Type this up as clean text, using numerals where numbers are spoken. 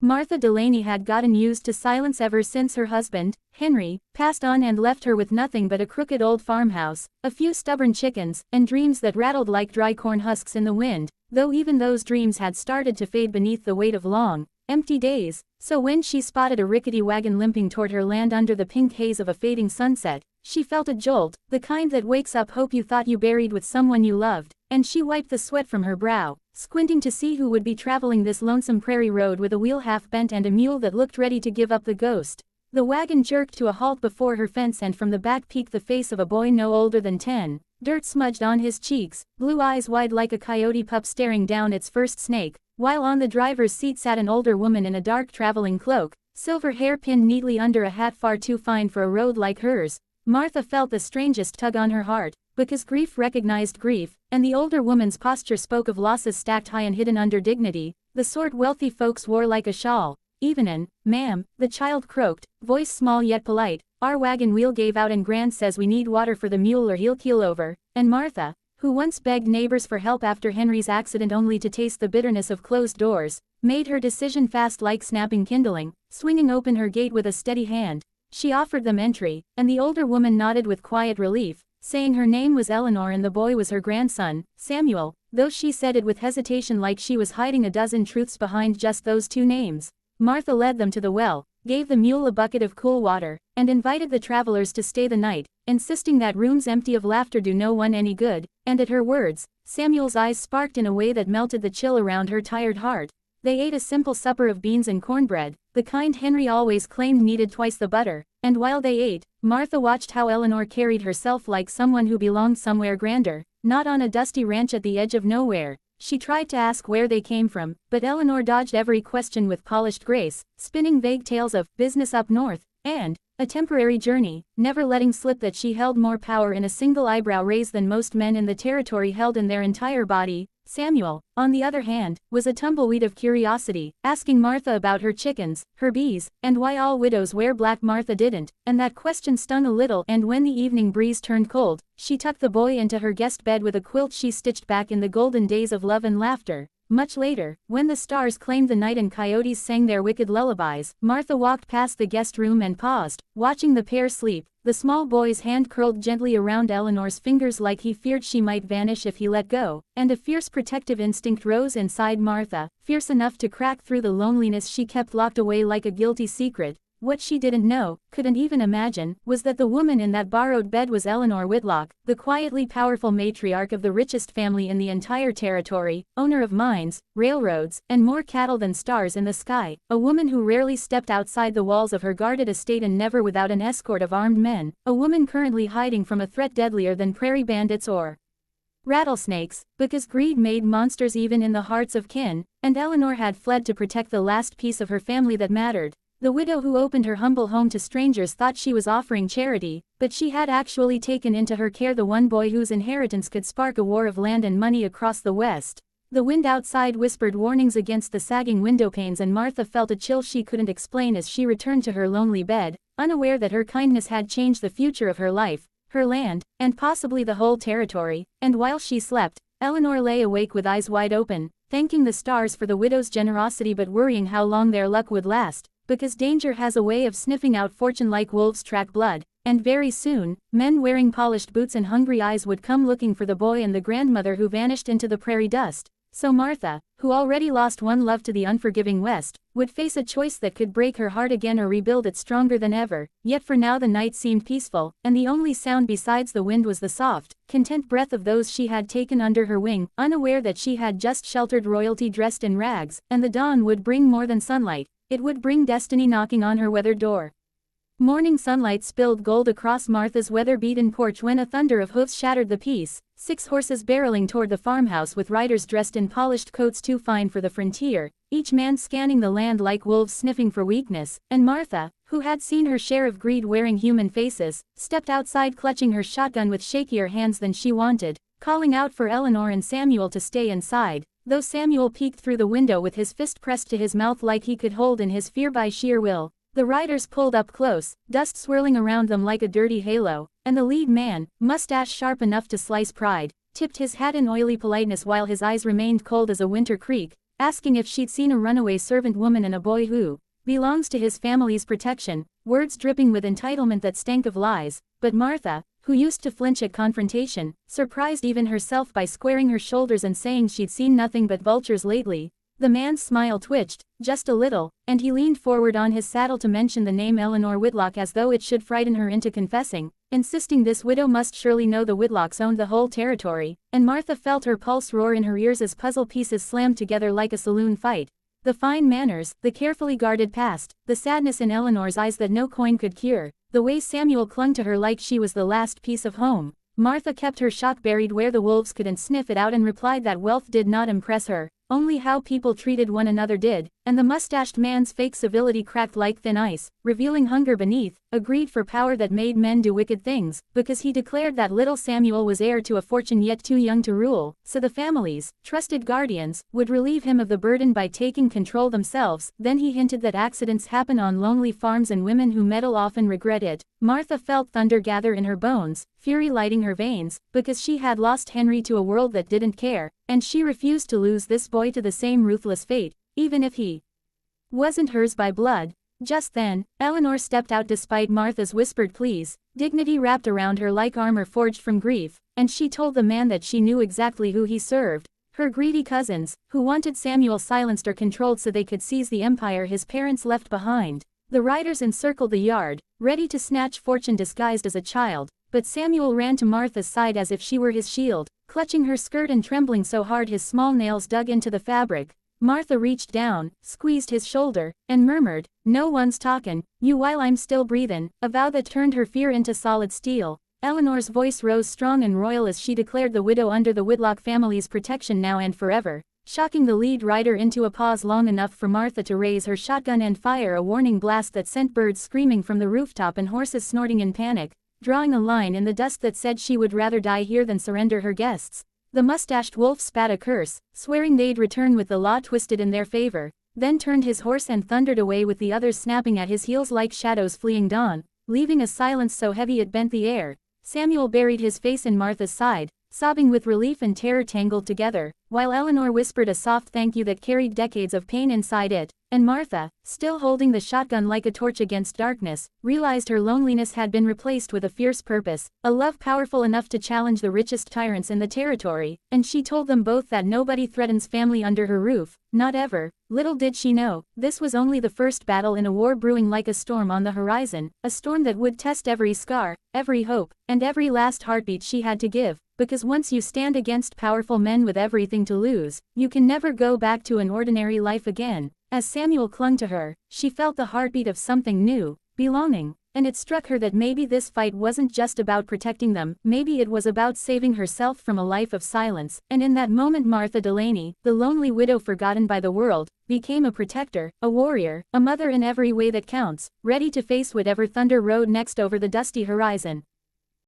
Martha Delaney had gotten used to silence ever since her husband, Henry, passed on and left her with nothing but a crooked old farmhouse, a few stubborn chickens, and dreams that rattled like dry corn husks in the wind, though even those dreams had started to fade beneath the weight of long, empty days. So when she spotted a rickety wagon limping toward her land under the pink haze of a fading sunset, she felt a jolt, the kind that wakes up hope you thought you buried with someone you loved, and she wiped the sweat from her brow, squinting to see who would be traveling this lonesome prairie road with a wheel half bent and a mule that looked ready to give up the ghost. The wagon jerked to a halt before her fence, and from the back peeked the face of a boy no older than 10, dirt smudged on his cheeks, blue eyes wide like a coyote pup staring down its first snake, while on the driver's seat sat an older woman in a dark traveling cloak, silver hair pinned neatly under a hat far too fine for a road like hers. Martha felt the strangest tug on her heart, because grief recognized grief, and the older woman's posture spoke of losses stacked high and hidden under dignity, the sort wealthy folks wore like a shawl. "Evenin', ma'am," the child croaked, voice small yet polite. "Our wagon wheel gave out and Gran says we need water for the mule or he'll keel over," and Martha, who once begged neighbors for help after Henry's accident only to taste the bitterness of closed doors, made her decision fast like snapping kindling, swinging open her gate with a steady hand. She offered them entry, and the older woman nodded with quiet relief, saying her name was Eleanor and the boy was her grandson, Samuel, though she said it with hesitation like she was hiding a dozen truths behind just those two names. Martha led them to the well, gave the mule a bucket of cool water, and invited the travelers to stay the night, insisting that rooms empty of laughter do no one any good, and at her words, Samuel's eyes sparked in a way that melted the chill around her tired heart. They ate a simple supper of beans and cornbread, the kind Henry always claimed needed twice the butter, and while they ate, Martha watched how Eleanor carried herself like someone who belonged somewhere grander, not on a dusty ranch at the edge of nowhere. She tried to ask where they came from, but Eleanor dodged every question with polished grace, spinning vague tales of business up north, and a temporary journey, never letting slip that she held more power in a single eyebrow raise than most men in the territory held in their entire body. Samuel, on the other hand, was a tumbleweed of curiosity, asking Martha about her chickens, her bees, and why all widows wear black. Martha didn't, and that question stung a little, and when the evening breeze turned cold, she tucked the boy into her guest bed with a quilt she stitched back in the golden days of love and laughter. Much later, when the stars claimed the night and coyotes sang their wicked lullabies, Martha walked past the guest room and paused, watching the pair sleep. The small boy's hand curled gently around Eleanor's fingers like he feared she might vanish if he let go, and a fierce protective instinct rose inside Martha, fierce enough to crack through the loneliness she kept locked away like a guilty secret. What she didn't know, couldn't even imagine, was that the woman in that borrowed bed was Eleanor Whitlock, the quietly powerful matriarch of the richest family in the entire territory, owner of mines, railroads, and more cattle than stars in the sky, a woman who rarely stepped outside the walls of her guarded estate and never without an escort of armed men, a woman currently hiding from a threat deadlier than prairie bandits or rattlesnakes, because greed made monsters even in the hearts of kin, and Eleanor had fled to protect the last piece of her family that mattered. The widow who opened her humble home to strangers thought she was offering charity, but she had actually taken into her care the one boy whose inheritance could spark a war of land and money across the West. The wind outside whispered warnings against the sagging windowpanes, and Martha felt a chill she couldn't explain as she returned to her lonely bed, unaware that her kindness had changed the future of her life, her land, and possibly the whole territory. And while she slept, Eleanor lay awake with eyes wide open, thanking the stars for the widow's generosity but worrying how long their luck would last. Because danger has a way of sniffing out fortune like wolves track blood, and very soon, men wearing polished boots and hungry eyes would come looking for the boy and the grandmother who vanished into the prairie dust. So Martha, who already lost one love to the unforgiving West, would face a choice that could break her heart again or rebuild it stronger than ever. Yet for now the night seemed peaceful, and the only sound besides the wind was the soft, content breath of those she had taken under her wing, unaware that she had just sheltered royalty dressed in rags, and the dawn would bring more than sunlight. It would bring destiny knocking on her weathered door. Morning sunlight spilled gold across Martha's weather-beaten porch when a thunder of hoofs shattered the peace, 6 horses barreling toward the farmhouse with riders dressed in polished coats too fine for the frontier, each man scanning the land like wolves sniffing for weakness, and Martha, who had seen her share of greed wearing human faces, stepped outside clutching her shotgun with shakier hands than she wanted, calling out for Eleanor and Samuel to stay inside. Though Samuel peeked through the window with his fist pressed to his mouth like he could hold in his fear by sheer will, the riders pulled up close, dust swirling around them like a dirty halo, and the lead man, mustache sharp enough to slice pride, tipped his hat in oily politeness while his eyes remained cold as a winter creek. asking if she'd seen a runaway servant woman and a boy who belongs to his family's protection, words dripping with entitlement that stank of lies, but Martha, who used to flinch at confrontation, surprised even herself by squaring her shoulders and saying she'd seen nothing but vultures lately. The man's smile twitched, just a little, and he leaned forward on his saddle to mention the name Eleanor Whitlock as though it should frighten her into confessing, insisting this widow must surely know the Whitlocks owned the whole territory, and Martha felt her pulse roar in her ears as puzzle pieces slammed together like a saloon fight. The fine manners, the carefully guarded past, the sadness in Eleanor's eyes that no coin could cure, the way Samuel clung to her like she was the last piece of home. Martha kept her shock buried where the wolves couldn't sniff it out and replied that wealth did not impress her, only how people treated one another did, and the mustached man's fake civility cracked like thin ice, revealing hunger beneath, a greed for power that made men do wicked things, because he declared that little Samuel was heir to a fortune yet too young to rule, so the families, trusted guardians, would relieve him of the burden by taking control themselves. Then he hinted that accidents happen on lonely farms and women who meddle often regret it. Martha felt thunder gather in her bones, fury lighting her veins, because she had lost Henry to a world that didn't care, and she refused to lose this boy to the same ruthless fate, even if he wasn't hers by blood. Just then, Eleanor stepped out despite Martha's whispered pleas, dignity wrapped around her like armor forged from grief, and she told the man that she knew exactly who he served, her greedy cousins, who wanted Samuel silenced or controlled so they could seize the empire his parents left behind. The riders encircled the yard, ready to snatch fortune disguised as a child, but Samuel ran to Martha's side as if she were his shield, clutching her skirt and trembling so hard his small nails dug into the fabric. Martha reached down, squeezed his shoulder, and murmured, "No one's talkin' you while I'm still breathin'," a vow that turned her fear into solid steel. Eleanor's voice rose strong and royal as she declared the widow under the Whitlock family's protection now and forever, shocking the lead rider into a pause long enough for Martha to raise her shotgun and fire a warning blast that sent birds screaming from the rooftop and horses snorting in panic, drawing a line in the dust that said she would rather die here than surrender her guests. The mustached wolf spat a curse, swearing they'd return with the law twisted in their favor, then turned his horse and thundered away with the others snapping at his heels like shadows fleeing dawn, leaving a silence so heavy it bent the air. Samuel buried his face in Martha's side, sobbing with relief and terror tangled together, while Eleanor whispered a soft thank you that carried decades of pain inside it, and Martha, still holding the shotgun like a torch against darkness, realized her loneliness had been replaced with a fierce purpose, a love powerful enough to challenge the richest tyrants in the territory, and she told them both that nobody threatens family under her roof, not ever. Little did she know, this was only the first battle in a war brewing like a storm on the horizon, a storm that would test every scar, every hope, and every last heartbeat she had to give, because once you stand against powerful men with everything to lose, you can never go back to an ordinary life again. As Samuel clung to her, she felt the heartbeat of something new, belonging, and it struck her that maybe this fight wasn't just about protecting them, maybe it was about saving herself from a life of silence, and in that moment Martha Delaney, the lonely widow forgotten by the world, became a protector, a warrior, a mother in every way that counts, ready to face whatever thunder rode next over the dusty horizon.